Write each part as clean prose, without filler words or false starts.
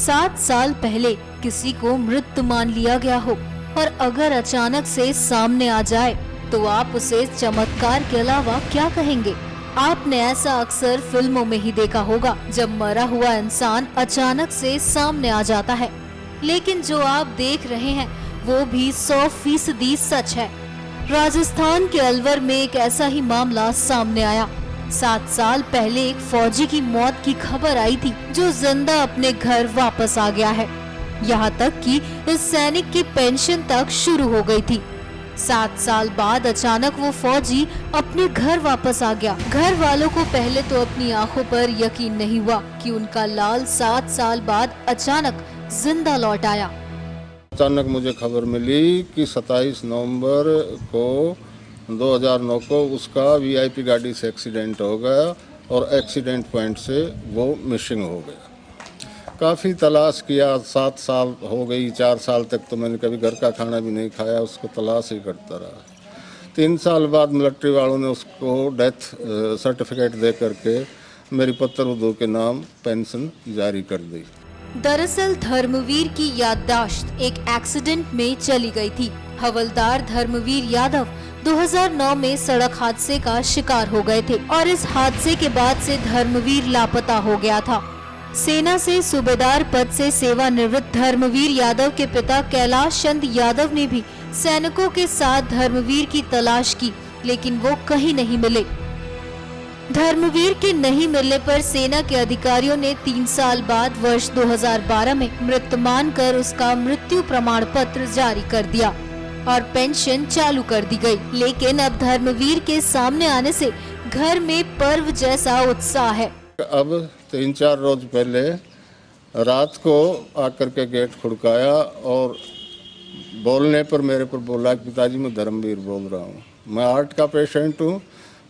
7 साल पहले किसी को मृत मान लिया गया हो और अगर अचानक से सामने आ जाए तो आप उसे चमत्कार के अलावा क्या कहेंगे? आपने ऐसा अक्सर फिल्मों में ही देखा होगा, जब मरा हुआ इंसान अचानक से सामने आ जाता है। लेकिन जो आप देख रहे हैं वो भी 100% सच है। राजस्थान के अलवर में एक ऐसा ही मामला सामने आया। 7 साल पहले एक फौजी की मौत की खबर आई थी जो जिंदा अपने घर वापस आ गया है। यहाँ तक कि इस सैनिक की पेंशन तक शुरू हो गई थी। 7 साल बाद अचानक वो फौजी अपने घर वापस आ गया। घर वालों को पहले तो अपनी आंखों पर यकीन नहीं हुआ कि उनका लाल 7 साल बाद अचानक जिंदा लौट आया। अचानक मुझे खबर मिली कि 27 नवंबर को 2009 को उसका वीआईपी गाड़ी से एक्सीडेंट हो गया और एक्सीडेंट पॉइंट से वो मिसिंग हो गया। काफ़ी तलाश किया, 7 साल हो गई, 4 साल तक तो मैंने कभी घर का खाना भी नहीं खाया, उसको तलाश ही करता रहा। 3 साल बाद मिलिट्री वालों ने उसको डेथ सर्टिफिकेट दे करके मेरी पुत्रवधू के नाम पेंशन जारी कर दी। दरअसल धर्मवीर की याददाश्त एक एक्सीडेंट में चली गई थी। हवलदार धर्मवीर यादव 2009 में सड़क हादसे का शिकार हो गए थे और इस हादसे के बाद से धर्मवीर लापता हो गया था। सेना से सूबेदार पद से सेवानिवृत्त धर्मवीर यादव के पिता कैलाश चंद यादव ने भी सैनिकों के साथ धर्मवीर की तलाश की, लेकिन वो कहीं नहीं मिले। धर्मवीर के नहीं मिलने पर सेना के अधिकारियों ने 3 साल बाद वर्ष 2012 में मृत मानकर उसका मृत्यु प्रमाण पत्र जारी कर दिया और पेंशन चालू कर दी गई। लेकिन अब धर्मवीर के सामने आने से घर में पर्व जैसा उत्साह है। अब 3-4 रोज पहले रात को आकर के गेट खुड़काया और बोलने पर मेरे पर बोला कि पिताजी मैं धर्मवीर बोल रहा हूँ, मैं हार्ट का पेशेंट हूँ,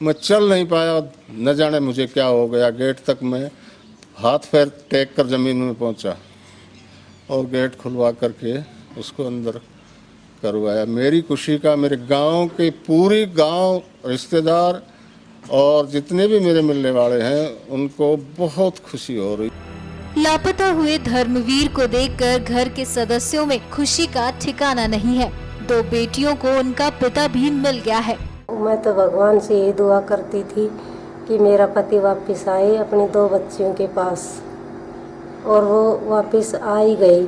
मैं चल नहीं पाया, न जाने मुझे क्या हो गया। गेट तक मैं हाथ पैर टेक कर ज़मीन में पहुँचा और गेट खुलवा करके उसको अंदर करवाया। मेरी खुशी का मेरे गांव के पूरी गांव रिश्तेदार और जितने भी मेरे मिलने वाले हैं उनको बहुत खुशी हो रही। लापता हुए धर्मवीर को देखकर घर के सदस्यों में खुशी का ठिकाना नहीं है। 2 बेटियों को उनका पिता भी मिल गया है। मैं तो भगवान से यही दुआ करती थी कि मेरा पति वापस आए अपनी 2 बच्चियों के पास, और वो वापस आ ही गई।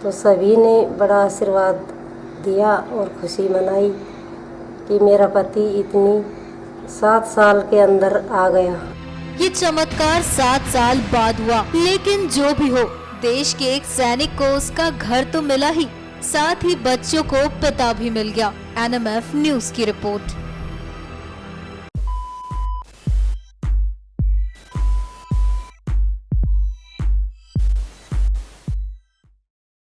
तो सभी ने बड़ा आशीर्वाद दिया और खुशी मनाई कि मेरा पति इतनी 7 साल के अंदर आ गया। ये चमत्कार 7 साल बाद हुआ, लेकिन जो भी हो, देश के एक सैनिक को उसका घर तो मिला ही, साथ ही बच्चों को पिता भी मिल गया। NMF न्यूज़ की रिपोर्ट।